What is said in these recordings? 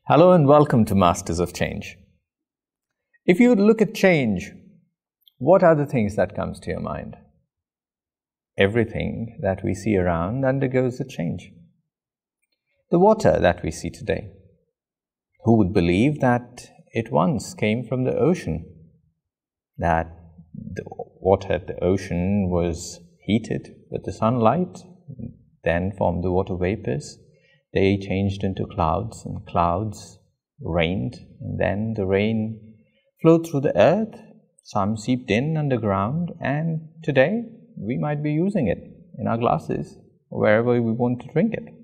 Hello and welcome to Masters of Change. If you look at change, what are the things that comes to your mind? Everything that we see around undergoes a change. The water that we see today, who would believe that it once came from the ocean? That the water at the ocean was heated with the sunlight, then formed the water vapors. They changed into clouds, and clouds rained, and then the rain flowed through the earth. Some seeped in underground, and today we might be using it in our glasses, wherever we want to drink it.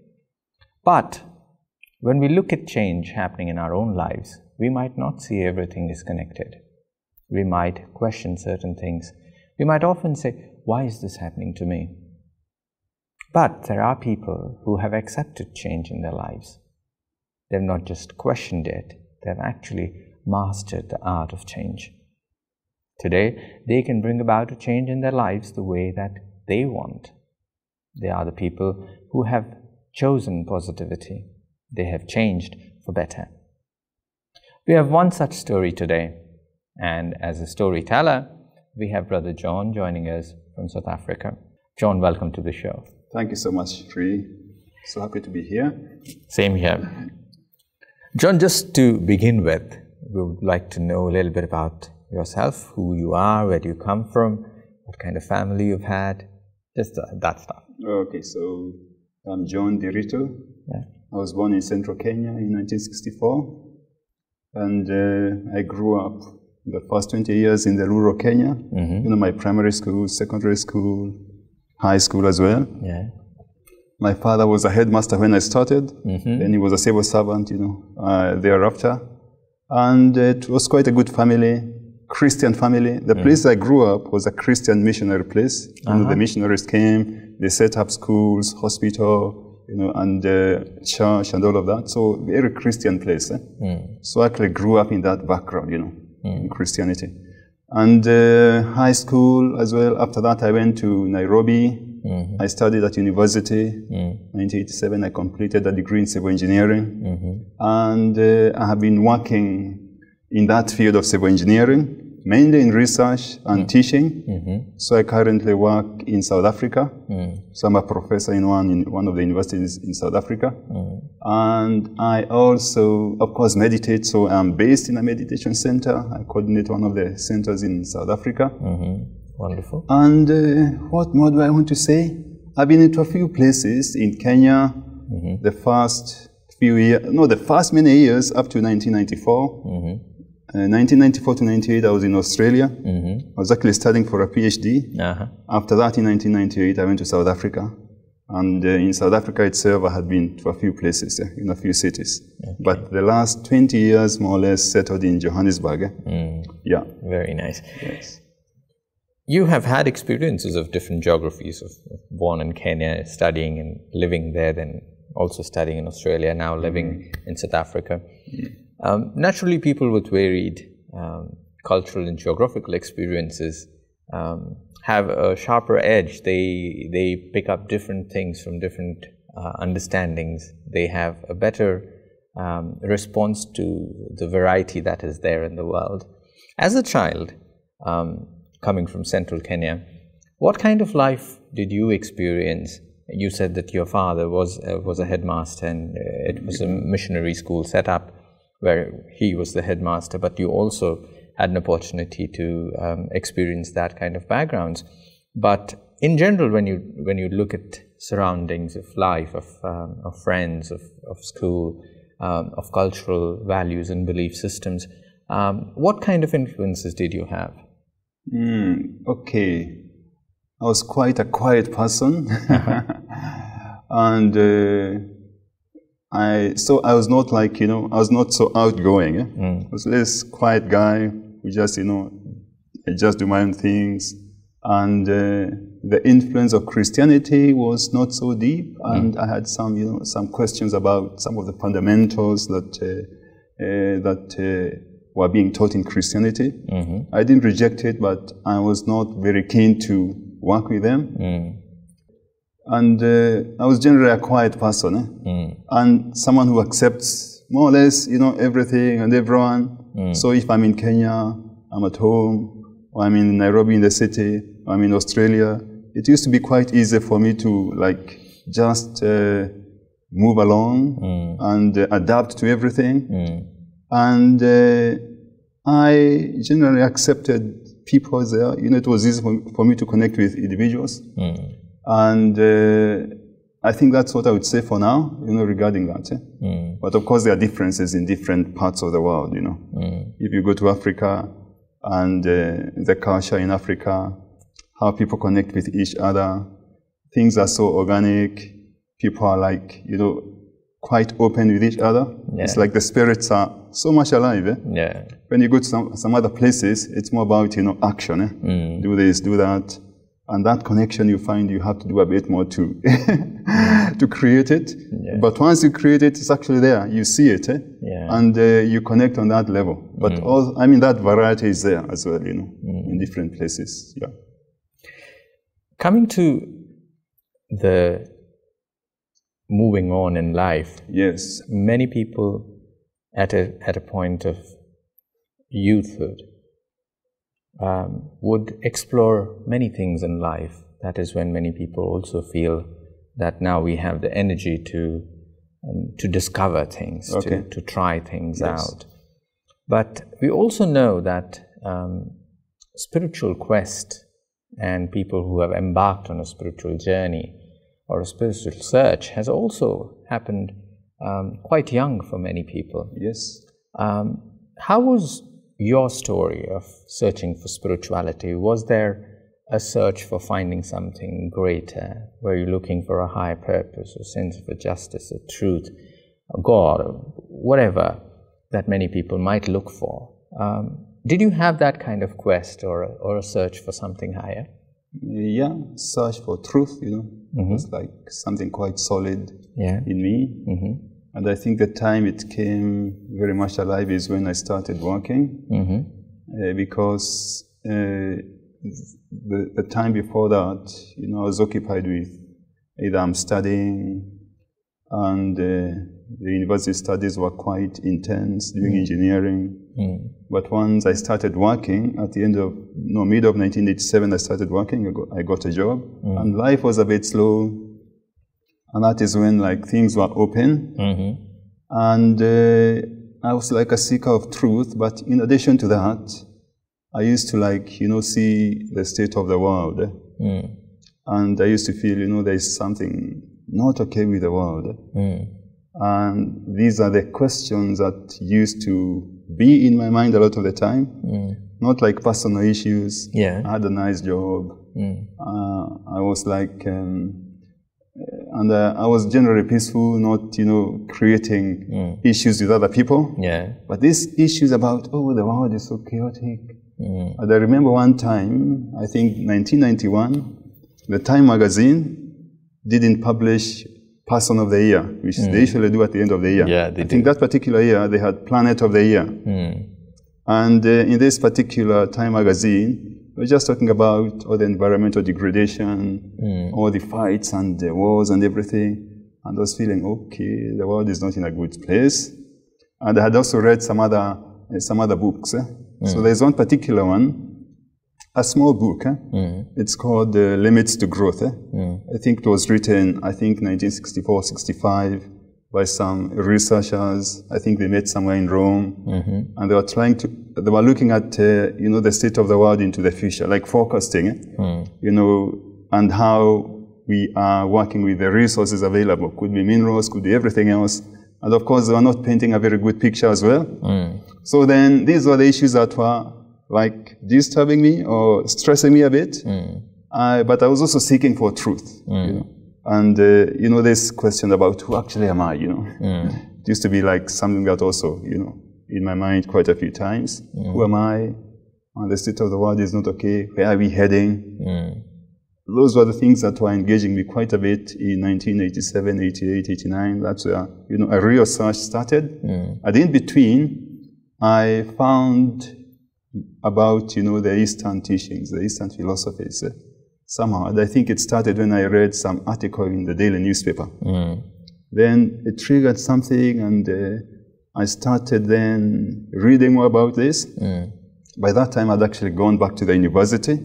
But when we look at change happening in our own lives, we might not see everything is connected. We might question certain things. We might often say, why is this happening to me? But there are people who have accepted change in their lives. They've not just questioned it, they've actually mastered the art of change. Today, they can bring about a change in their lives the way that they want. They are the people who have chosen positivity. They have changed for better. We have one such story today, and as a storyteller, we have Brother John joining us from South Africa. John, welcome to the show. Thank you so much, Sri. So happy to be here. Same here. John, just to begin with, we would like to know a little bit about yourself, who you are, where do you come from, what kind of family you've had, just that stuff. Okay, so I'm John Dirito. Yeah. I was born in central Kenya in 1964, and I grew up the first 20 years in the rural Kenya. You know, my primary school, secondary school, high school as well. Yeah. My father was a headmaster when I started, and he was a civil servant, thereafter. And it was quite a good family, Christian family. The place I grew up was a Christian missionary place. You know, the missionaries came, they set up schools, hospital, and church and all of that. So very Christian place. So I actually grew up in that background, in Christianity. And high school as well. After that, I went to Nairobi. I studied at university. 1987, I completed a degree in civil engineering. And I have been working in that field of civil engineering, mainly in research and teaching. So I currently work in South Africa. So I'm a professor in one of the universities in South Africa. And I also, of course, meditate. So I'm based in a meditation center. I coordinate one of the centers in South Africa. Wonderful. And what more do I want to say? I've been into a few places in Kenya. The first few years, no, the first many years up to 1994. 1994 to 98, I was in Australia. I was actually studying for a PhD. After that, in 1998, I went to South Africa. And in South Africa itself, I had been to a few places, in a few cities. But the last 20 years, more or less, settled in Johannesburg. Yeah. Very nice. Yes. You have had experiences of different geographies, of born in Kenya, studying and living there, then also studying in Australia, now living in South Africa. Naturally, people with varied cultural and geographical experiences have a sharper edge. They pick up different things from different understandings. They have a better response to the variety that is there in the world. As a child, coming from central Kenya, what kind of life did you experience? You said that your father was a headmaster, and it was a missionary school set up where he was the headmaster, but you also had an opportunity to experience that kind of backgrounds. But in general, when you look at surroundings of life, of friends, of school, of cultural values and belief systems, what kind of influences did you have? Okay, I was quite a quiet person, and I was not like, I was not so outgoing. I was this quiet guy who just, I just do my own things. And the influence of Christianity was not so deep. And I had some, some questions about some of the fundamentals that were being taught in Christianity. I didn't reject it, but I was not very keen to work with them. And I was generally a quiet person, and someone who accepts more or less, you know, everything and everyone. So if I'm in Kenya, I'm at home, or I'm in Nairobi in the city, or I'm in Australia, it used to be quite easy for me to like just move along and adapt to everything. And I generally accepted people there. You know, it was easy for me to connect with individuals. And I think that's what I would say for now, you know, regarding that. But of course, there are differences in different parts of the world, you know. If you go to Africa and the culture in Africa, how people connect with each other, things are so organic. People are like, you know, quite open with each other. It's like the spirits are so much alive. When you go to some other places, it's more about, you know, action. Do this, do that. And that connection you find you have to do a bit more to to create it. But once you create it, it's actually there. You see it, and you connect on that level. But all, I mean, that variety is there as well, you know, in different places. Coming to the moving on in life. Many people at a point of youthhood would explore many things in life. That is when many people also feel that now we have the energy to discover things, to try things out. But we also know that spiritual quest and people who have embarked on a spiritual journey or a spiritual search has also happened quite young for many people. How was your story of searching for spirituality? Was there a search for finding something greater? Were you looking for a higher purpose, a sense of justice, a truth, a God, or whatever that many people might look for? Did you have that kind of quest or a search for something higher? Search for truth, you know. It was like something quite solid in me. And I think the time it came very much alive is when I started working, because the time before that, you know, I was occupied with either I'm studying, and the university studies were quite intense, doing engineering. But once I started working, at the end of, mid of 1987, I started working, I got a job, and life was a bit slow. And that is when, like, things were open. And I was like a seeker of truth. But in addition to that, I used to, like, you know, see the state of the world. And I used to feel, you know, there is something not okay with the world. And these are the questions that used to be in my mind a lot of the time. Not like personal issues. I had a nice job. I was like... and I was generally peaceful, not, you know, creating issues with other people. But these issues about, oh, the world is so chaotic. And I remember one time, I think 1991, the Time magazine didn't publish Person of the Year, which they usually do at the end of the year. I think that particular year, they had Planet of the Year. And in this particular Time magazine, we're just talking about all the environmental degradation, all the fights and the wars and everything. And I was feeling, okay, the world is not in a good place. And I had also read some other books. So there's one particular one, a small book. It's called Limits to Growth. I think it was written, I think 1964, 65, by some researchers. I think they met somewhere in Rome, and they were looking at, you know, the state of the world into the future, like forecasting, you know, and how we are working with the resources available. Could be minerals, could be everything else. And of course, they were not painting a very good picture as well. So then these were the issues that were like disturbing me or stressing me a bit. But I was also seeking for truth, you know. And, you know, this question about who actually am I, you know. It used to be like something that also, you know, in my mind quite a few times. Who am I? And the state of the world is not okay. Where are we heading? Those were the things that were engaging me quite a bit in 1987, 88, 89. That's where, you know, a real search started. And in between, I found about, you know, the Eastern teachings, the Eastern philosophies. Somehow, and I think it started when I read some article in the daily newspaper. Then it triggered something, and I started then reading more about this. By that time, I'd actually gone back to the university.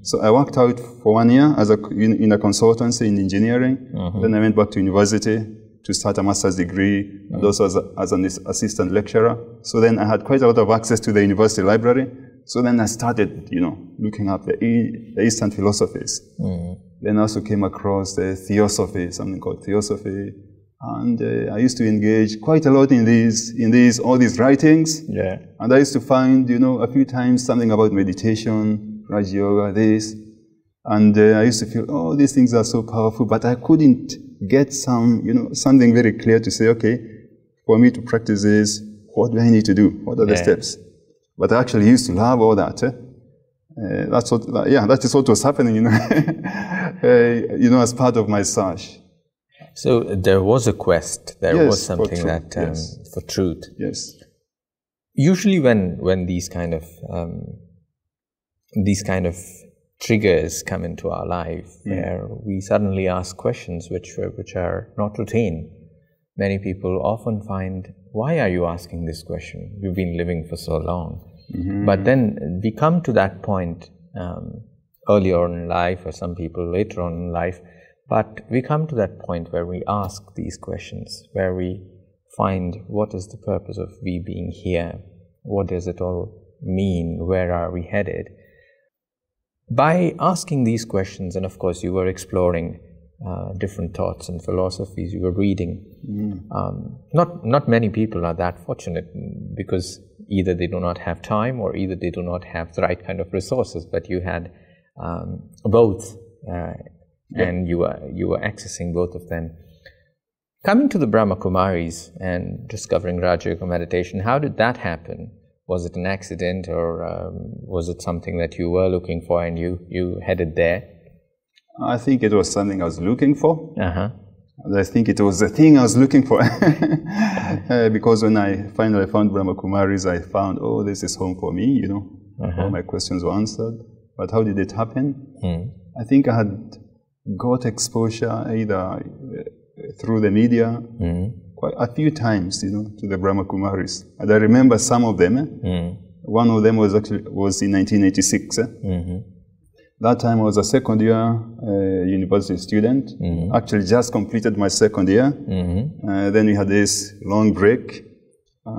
So I worked out for 1 year as in a consultancy in engineering. Then I went back to university to start a master's degree, and also as an assistant lecturer. So then I had quite a lot of access to the university library. So then I started, looking up the Eastern philosophies. Then I also came across the theosophy, something called theosophy. And I used to engage quite a lot in all these writings. Yeah. And I used to find, a few times something about meditation, Raj Yoga, this. And I used to feel, oh, these things are so powerful, but I couldn't get something very clear to say, okay, for me to practice this, what do I need to do? What are the steps? But I actually used to love all that. That is what was happening, as part of my search. So there was a quest, there was something for truth. Yes. Usually when these kind of triggers come into our life, where we suddenly ask questions which are not routine, many people often find, why are you asking this question? You've been living for so long. But then we come to that point earlier on in life, or some people later on in life, but we come to that point where we ask these questions, where we find what is the purpose of we being here? What does it all mean? Where are we headed? By asking these questions, and of course you were exploring different thoughts and philosophies, you were reading. Not many people are that fortunate, because either they do not have time or either they do not have the right kind of resources, but you had both. And you were accessing both of them. Coming to the Brahma Kumaris and discovering Raja Yoga meditation, how did that happen? Was it an accident, or was it something that you were looking for and you headed there? I think it was something I was looking for. And I think it was the thing I was looking for. Because when I finally found Brahma Kumaris, I found, oh, this is home for me, All my questions were answered. But how did it happen? I think I had got exposure either through the media quite a few times, to the Brahma Kumaris. And I remember some of them. One of them was in 1986. That time I was a second year university student. Actually just completed my second year. Then we had this long break.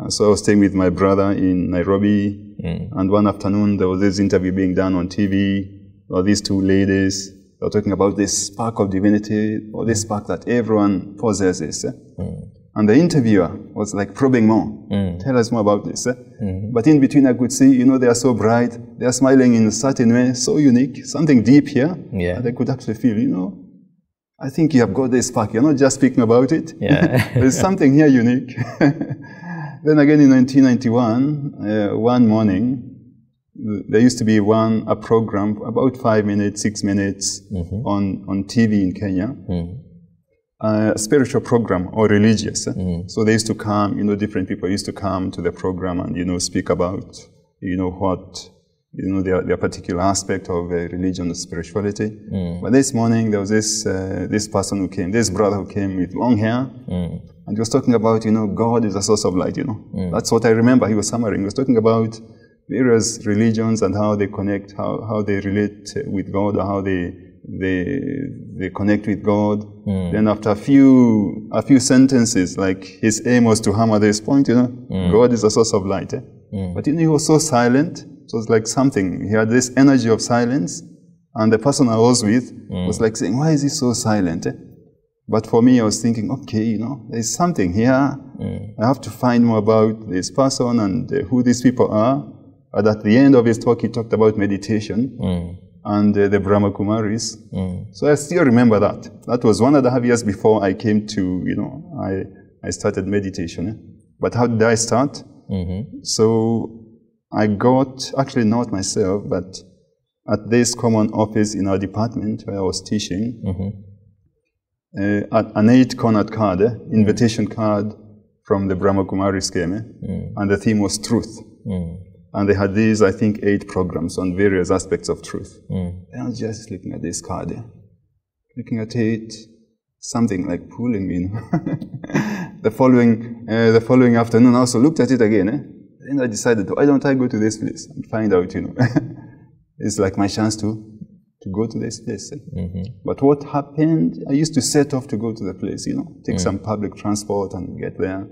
So I was staying with my brother in Nairobi. And one afternoon there was this interview being done on TV. Or these two ladies. They were talking about this spark of divinity, or this spark that everyone possesses. And the interviewer was like probing more. Tell us more about this. But in between I could see, they are so bright, they are smiling in a certain way, so unique, something deep here. And I could actually feel, I think you have got this spark, you're not just speaking about it. There's something here unique. Then again in 1991, one morning, there used to be a program, about 5 minutes, 6 minutes, on TV in Kenya, a spiritual program or religious. So they used to come, different people used to come to the program and, speak about, what, their particular aspect of religion and spirituality. But this morning, there was this person who came, this brother who came with long hair, and he was talking about, God is a source of light, That's what I remember he was summarizing. He was talking about various religions and how they connect, how they relate with God, or how they connect with God. Then after a few sentences, like his aim was to hammer this point, God is a source of light. But he was so silent. So it was like something. He had this energy of silence, and the person I was with was like saying, "Why is he so silent?" But for me, I was thinking, okay, there's something here. I have to find more about this person and who these people are. But at the end of his talk, he talked about meditation and the Brahma Kumaris. So I still remember that. That was 1.5 years before I came to, I started meditation. But how did I start? So I got, actually not myself, but at this common office in our department where I was teaching, an 8-cornered card, invitation card from the Brahma Kumaris came, and the theme was truth. And they had these, I think, 8 programs on various aspects of truth. And I was just looking at this card, looking at it, something like pulling me, you know. The following afternoon, I also looked at it again, and I decided, why don't I go to this place and find out, you know. It's like my chance to go to this place. But what happened, I used to set off to go to the place, you know, take some public transport and get there.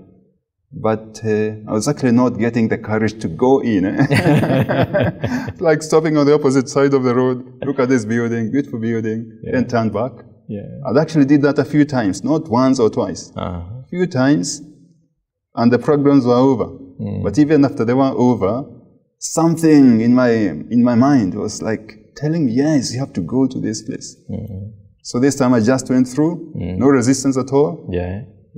But I was actually not getting the courage to go in. Like stopping on the opposite side of the road, look at this building, beautiful building, then turn back. I actually did that a few times, not once or twice. A few times, and the programs were over. But even after they were over, something in my mind was like telling me, yes, you have to go to this place. So this time I just went through, no resistance at all.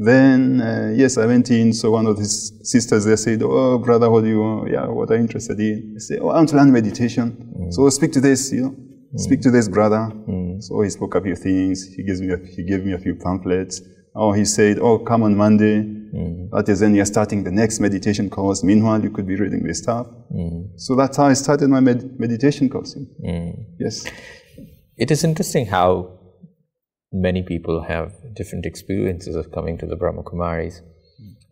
Then, yes, I went in, so one of his sisters there said, oh, brother, what do you want? Yeah, what are you interested in? I said, oh, I want to learn meditation. So speak to this, you know, speak to this brother. So he spoke a few things, he gave me a few pamphlets. Oh, he said, oh, come on Monday. That is when you're starting the next meditation course. Meanwhile, you could be reading this stuff. So that's how I started my meditation course. Yes. It is interesting how many people have different experiences of coming to the Brahma Kumaris.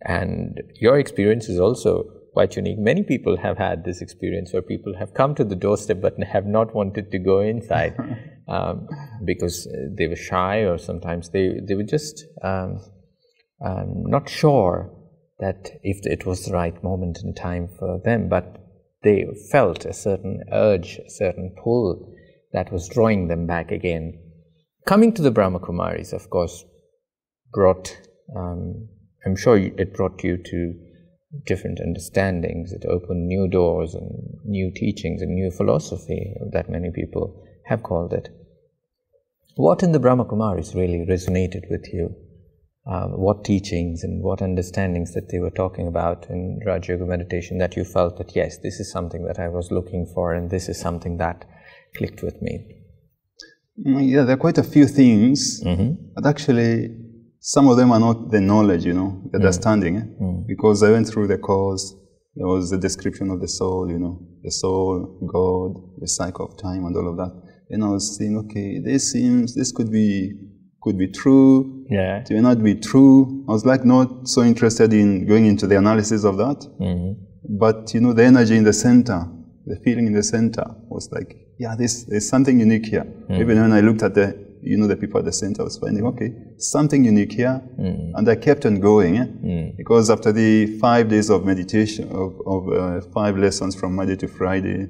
And your experience is also quite unique. Many people have had this experience where people have come to the doorstep but have not wanted to go inside because they were shy, or sometimes they were just not sure that if it was the right moment in time for them, but they felt a certain urge, a certain pull that was drawing them back again. Coming to the Brahma Kumaris, of course, brought, I'm sure it brought you to different understandings. It opened new doors and new teachings and new philosophy that many people have called it. What in the Brahma Kumaris really resonated with you? What teachings and what understandings that they were talking about in Raj Yoga meditation that you felt that, yes, this is something that I was looking for and this is something that clicked with me? Yeah, there are quite a few things, but actually some of them are not the knowledge, you know, the understanding, because I went through the course, there was the description of the soul, you know, the soul, God, the cycle of time and all of that. And I was saying, okay, this could be true, it may not be true. I was like not so interested in going into the analysis of that, but you know, the energy in the center, the feeling in the center was like, yeah, there's something unique here. Even when I looked at the people at the center, I was finding, okay, something unique here. And I kept on going, because after the 5 days of meditation, of 5 lessons from Monday to Friday,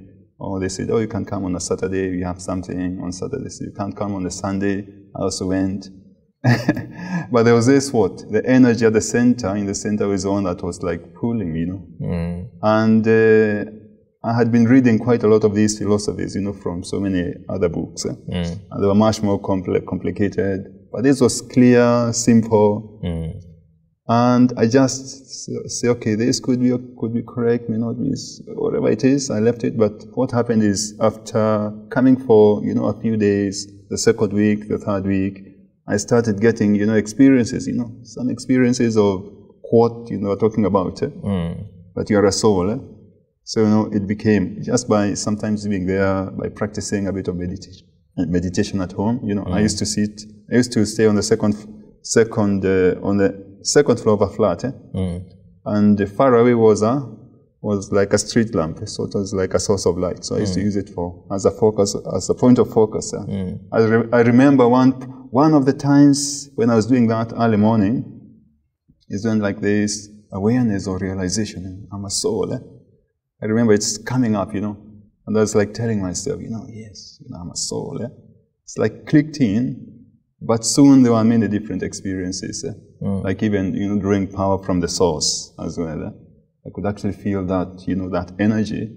they said, oh, you can come on a Saturday, we have something on Saturday, so you can't come on a Sunday. I also went. But there was this, the energy at the center, in the center was the one that was like pulling me, you know. And I had been reading quite a lot of these philosophies, you know, from so many other books. And they were much more complicated. But this was clear, simple. And I just say, okay, this could be correct, may not be, whatever it is. I left it. But what happened is, after coming for, you know, a few days, the second week, the third week, I started getting, you know, experiences, you know, some experiences of what, you know, talking about, that you are a soul. So, you know, it became just by sometimes being there, by practicing a bit of meditation at home. You know, I used to stay on the second floor of a flat, and far away was like a street lamp, so it was like a source of light. So I used to use it as a point of focus. I remember one of the times when I was doing that early morning, is when like this awareness or realization, I'm a soul. I remember it's coming up, you know, and I was like telling myself, you know, yes, you know, I'm a soul. It's like clicked in, but soon there were many different experiences, like even, you know, drawing power from the source as well. I could actually feel that, you know, that energy.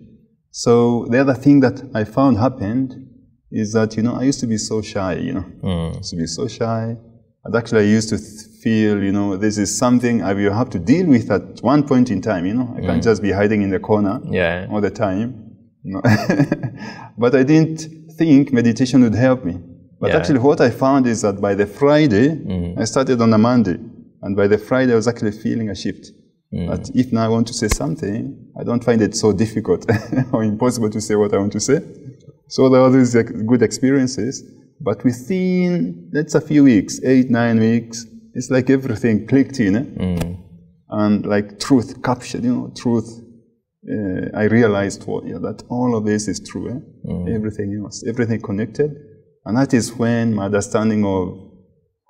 So the other thing that I found happened is that, you know, I used to be so shy, you know, I used to be so shy. And actually I used to feel, you know, this is something I will have to deal with at one point in time, you know. I can't just be hiding in the corner all the time. You know. But I didn't think meditation would help me. But actually what I found is that by the Friday, I started on a Monday. And by the Friday I was actually feeling a shift. That if now I want to say something, I don't find it so difficult or impossible to say what I want to say. So there were these good experiences. But within, that's a few weeks, 8, 9 weeks, it's like everything clicked in, and like truth captured, you know, truth. I realized that all of this is true, everything else, everything connected. And that is when my understanding of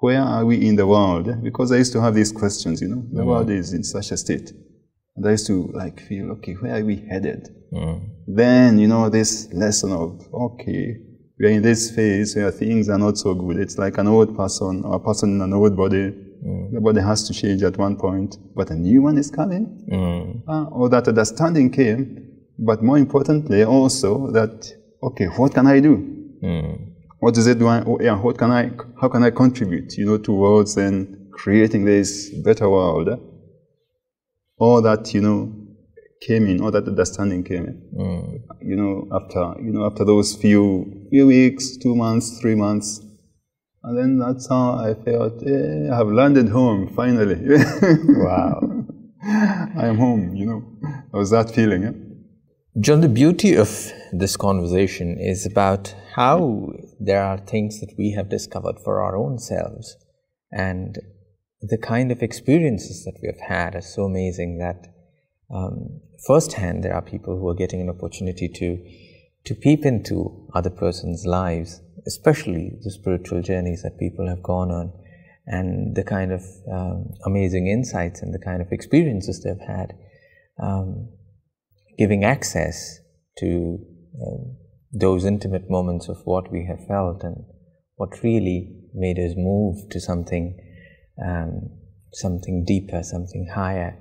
where are we in the world, because I used to have these questions, you know, the world is in such a state. And I used to like feel, okay, where are we headed? Then, you know, this lesson of, okay, we're in this phase where things are not so good. It's like an old person, or a person in an old body. The body has to change at one point, but a new one is coming. Or that understanding came, but more importantly also that, okay, what can I do? What is it doing? How can I contribute, you know, towards creating this better world? All that, you know, came in, all that understanding came in. You know, after those few weeks, 2 months, 3 months, and then that's how I felt, I have landed home, finally. Wow. I am home, you know. That was that feeling, John, the beauty of this conversation is about how there are things that we have discovered for our own selves, and the kind of experiences that we have had are so amazing that firsthand there are people who are getting an opportunity to peep into other person's lives, especially the spiritual journeys that people have gone on, and the kind of amazing insights and the kind of experiences they've had, giving access to those intimate moments of what we have felt and what really made us move to something deeper, something higher.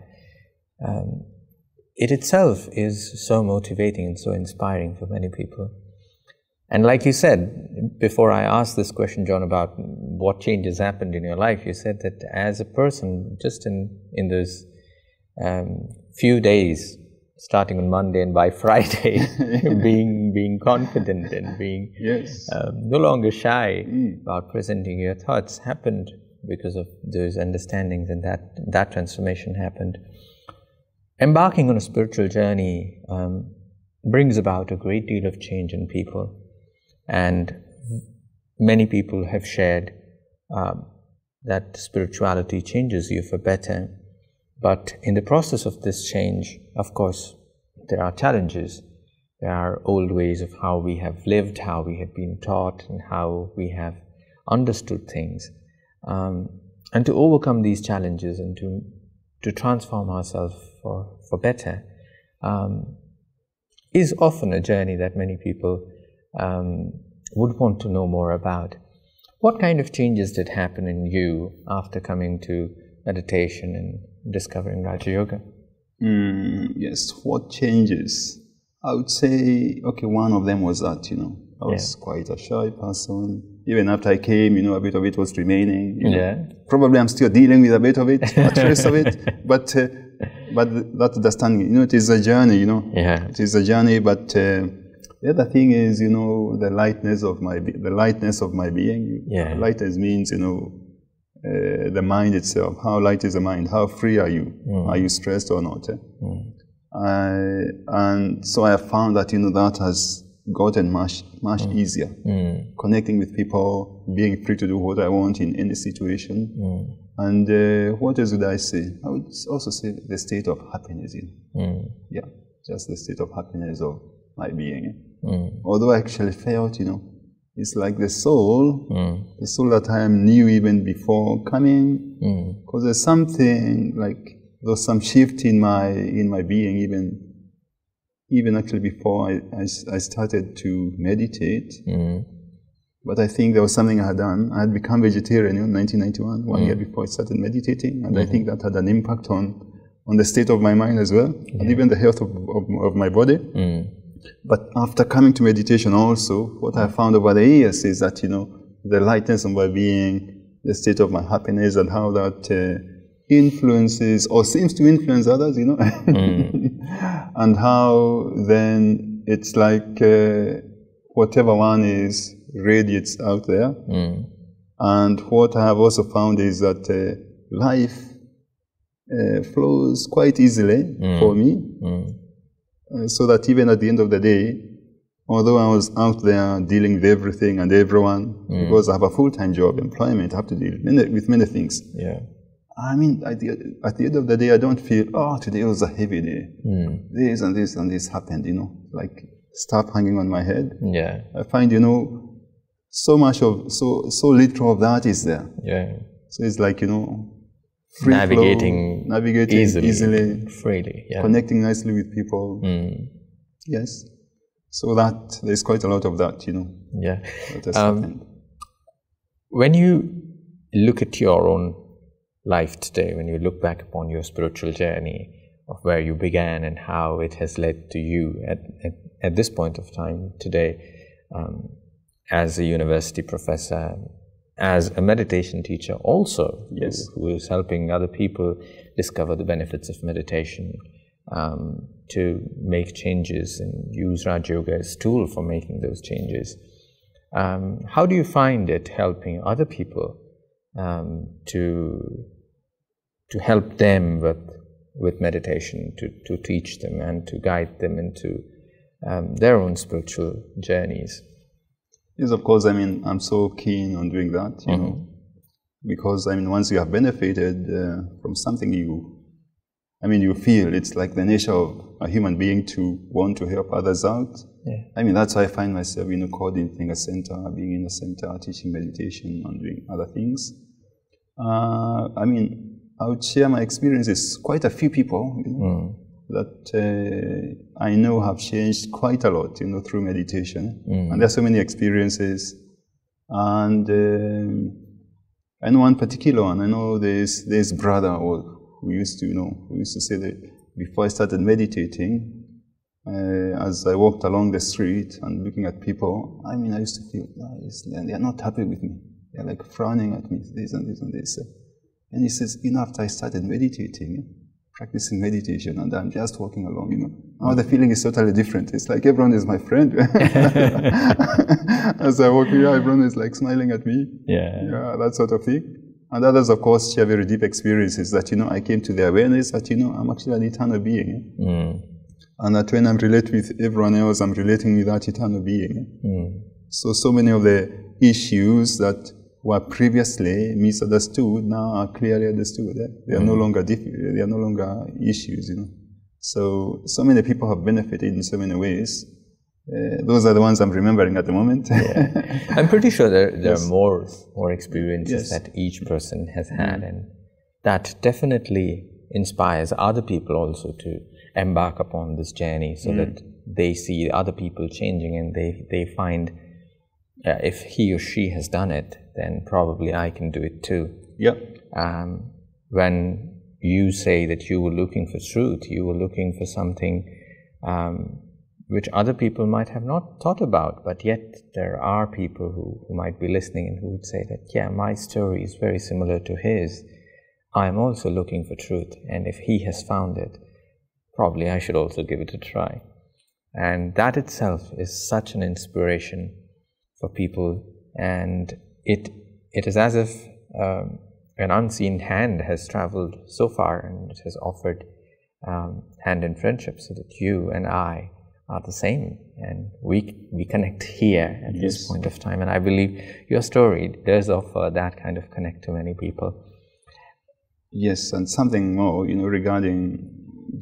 It itself is so motivating and so inspiring for many people. And like you said, before I asked this question, John, about what changes happened in your life, you said that as a person, just in those few days, starting on Monday and by Friday, being confident and being no longer shy about presenting your thoughts happened because of those understandings, and that transformation happened. Embarking on a spiritual journey brings about a great deal of change in people, and many people have shared that spirituality changes you for better. But in the process of this change, of course, there are challenges. There are old ways of how we have lived, how we have been taught, and how we have understood things. And to overcome these challenges and to transform ourselves for better is often a journey that many people would want to know more about. What kind of changes did happen in you after coming to meditation and discovering Raja Yoga? Yes, what changes? I would say, okay, one of them was that, you know, I was quite a shy person. Even after I came, you know, a bit of it was remaining. You know. Probably I'm still dealing with a bit of it, a trace of it. But that understanding, you know, it is a journey, you know. It is a journey, but the other thing is, you know, the lightness of my being. Lightness means, you know, the mind itself. How light is the mind? How free are you? Are you stressed or not? And so I have found that, you know, that has gotten much easier. Connecting with people, being free to do what I want in any situation. And what else would I say? I would also say the state of happiness. You know? Yeah, just the state of happiness of my being. Although I actually felt, you know, it's like the soul that I knew even before coming, because there's something like there's some shift in my being even actually before I started to meditate. But I think there was something I had done. I had become vegetarian in 1991, 1 year before I started meditating, and I think that had an impact on the state of my mind as well, and even the health of my body. But after coming to meditation also, what I found over the years is that, you know, the lightness of my being, the state of my happiness, and how that influences or seems to influence others, you know, and how then it's like whatever one is radiates out there. And what I have also found is that life flows quite easily for me. So that even at the end of the day, although I was out there dealing with everything and everyone, because I have a full-time job, employment, I have to deal with many things. Yeah. I mean, at the end of the day, I don't feel, oh, today was a heavy day. This and this and this happened, you know, like stuff hanging on my head. Yeah. I find, you know, so much of, so little of that is there. Yeah. So it's like, you know, free navigating easily, freely, yeah. Connecting nicely with people. Yes. So that, there's quite a lot of that, you know. Yeah. That has happened. When you look at your own life today, when you look back upon your spiritual journey of where you began and how it has led to you at this point of time today, as a university professor, as a meditation teacher also, yes, who is helping other people discover the benefits of meditation, to make changes and use Raj Yoga as a tool for making those changes. How do you find it helping other people to help them with meditation, to teach them and to guide them into their own spiritual journeys? Yes, of course. I mean, I'm so keen on doing that, you know, because I mean, once you have benefited from something you feel it's like the nature of a human being to want to help others out. Yeah. I mean, that's why I find myself, you know, coordinating a center, being in a center, teaching meditation and doing other things. I mean, I would share my experiences. Quite a few people, you know, that I know have changed quite a lot, you know, through meditation. And there's so many experiences. And I know one particular one. I know this brother who used to say that before I started meditating, as I walked along the street and looking at people, I mean, I used to feel, they're not happy with me. They're like frowning at me, this and this and this. And he says, you know, after I started meditating, practicing meditation, and I'm just walking along, you know, now the feeling is totally different. It's like everyone is my friend. As I walk here, everyone is like smiling at me. Yeah, that sort of thing. And others, of course, share very deep experiences that, you know, I came to the awareness that, you know, I'm actually an eternal being. And that when I'm relating with everyone else, I'm relating with that eternal being. So many of the issues that were previously misunderstood now are clearly understood. They are no longer they are no longer issues, you know. So many people have benefited in so many ways. Those are the ones I'm remembering at the moment. Yeah. I'm pretty sure there are more experiences that each person has had, and that definitely inspires other people also to embark upon this journey, so that they see other people changing and they find if he or she has done it, then probably I can do it too. Yeah. When you say that you were looking for truth, you were looking for something which other people might have not thought about, but yet there are people who might be listening and who would say that, yeah, my story is very similar to his. I'm also looking for truth, and if he has found it, probably I should also give it a try. And that itself is such an inspiration for people, and it is as if an unseen hand has traveled so far and it has offered hand in friendship, so that you and I are the same, and we connect here at this point of time. And I believe your story does offer that kind of connect to many people. Yes, and something more, you know, regarding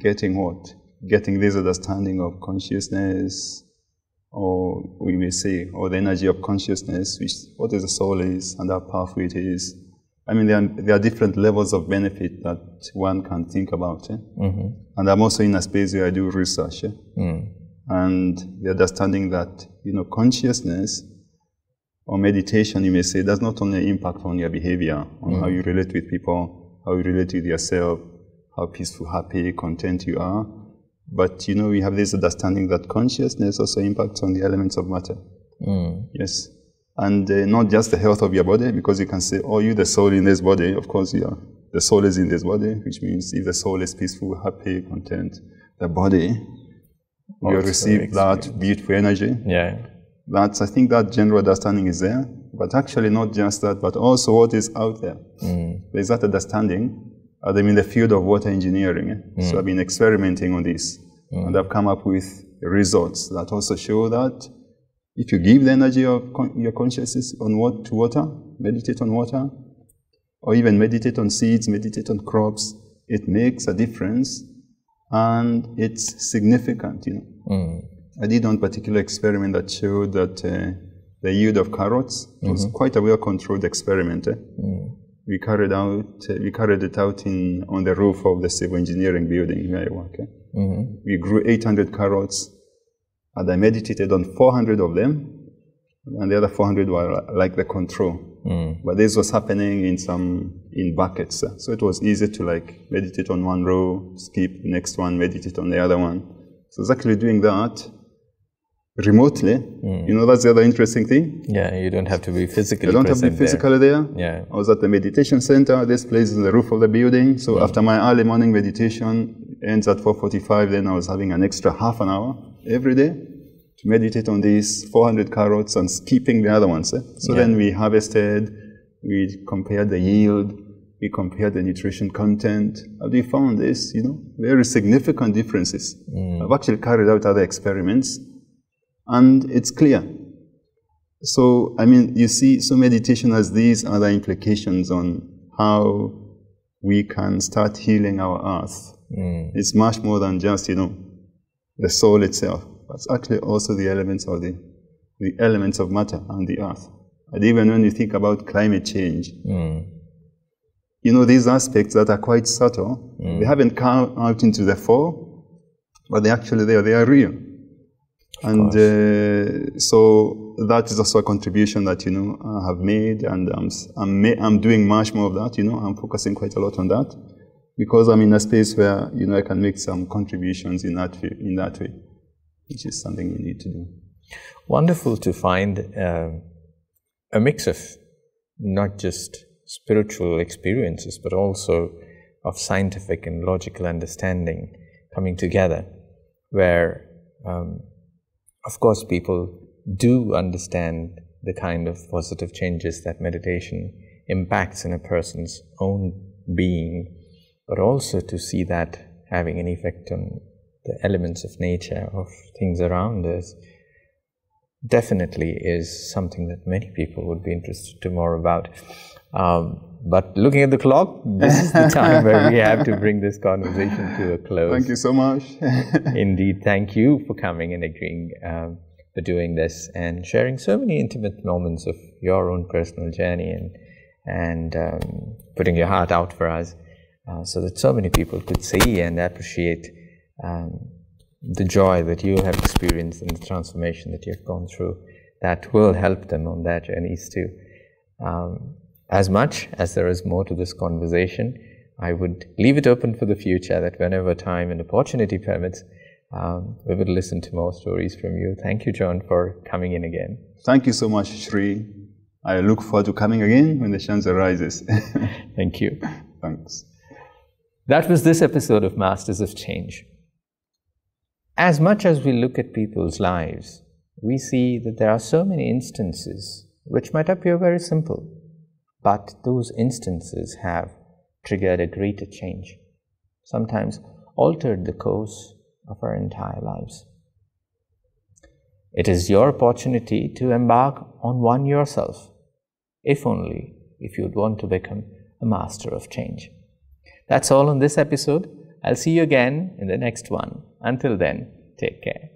getting this understanding of consciousness, or we may say, or the energy of consciousness, what is the soul is and how powerful it is. I mean, there are different levels of benefit that one can think about. And I'm also in a space where I do research. And the understanding that, you know, consciousness or meditation, you may say, does not only impact on your behavior, on how you relate with people, how you relate with yourself, how peaceful, happy, content you are, but, you know, we have this understanding that consciousness also impacts on the elements of matter. Yes. And not just the health of your body, because you can say, oh, you're the soul in this body. Of course, the soul is in this body, which means if the soul is peaceful, happy, content, the body will receive that beautiful energy. Yeah. I think that general understanding is there, but actually not just that, but also what is out there. There's that understanding. I'm in the field of water engineering, so I've been experimenting on this, and I've come up with results that also show that If you give the energy of your consciousness to water, meditate on water, or even meditate on seeds, meditate on crops, it makes a difference, and it's significant, I did one particular experiment that showed that the yield of carrots was quite a well-controlled experiment. We carried it out on the roof of the civil engineering building where I work. We grew 800 carrots, and I meditated on 400 of them, and the other 400 were like the control. But this was happening in buckets, so it was easy to like meditate on one row, skip the next one, meditate on the other one. So I was actually doing that remotely. That's the other interesting thing. Yeah, you don't have to be physically present. You don't have to be physically there. Yeah. I was at the meditation center. This place is on the roof of the building. So after my early morning meditation ends at 4:45, then I was having an extra half an hour every day to meditate on these 400 carrots and skipping the other ones. So then we harvested, we compared the yield, we compared the nutrition content, and we found this, very significant differences. I've actually carried out other experiments, and it's clear. So, you see, so meditation has these other implications on how we can start healing our earth. It's much more than just, the soul itself. It's actually also the elements of the elements of matter and the earth. And even when you think about climate change, these aspects that are quite subtle, they haven't come out into the fore, but they're actually there, they are real. And so that is also a contribution that, I have made, and I'm doing much more of that, I'm focusing quite a lot on that, because I'm in a space where, I can make some contributions in that way, which is something we need to do. Wonderful to find a mix of not just spiritual experiences, but also of scientific and logical understanding coming together, where, of course, people do understand the kind of positive changes that meditation impacts in a person's own being, but also to see that having an effect on the elements of nature, of things around us, definitely is something that many people would be interested to more about. But looking at the clock, this is the time where we have to bring this conversation to a close. Thank you so much. Indeed, thank you for coming and agreeing for doing this and sharing so many intimate moments of your own personal journey and putting your heart out for us so that so many people could see and appreciate the joy that you have experienced and the transformation that you've gone through that will help them on their journeys too. As much as there is more to this conversation, I would leave it open for the future that whenever time and opportunity permits, we would listen to more stories from you. Thank you, John, for coming in again. Thank you so much, Shri. I look forward to coming again when the chance arises. Thank you. Thanks. That was this episode of Masters of Change. As much as we look at people's lives, we see that there are so many instances which might appear very simple, but those instances have triggered a greater change, sometimes altered the course of our entire lives. It is your opportunity to embark on one yourself, if only if you'd want to become a master of change. That's all on this episode. I'll see you again in the next one. Until then, take care.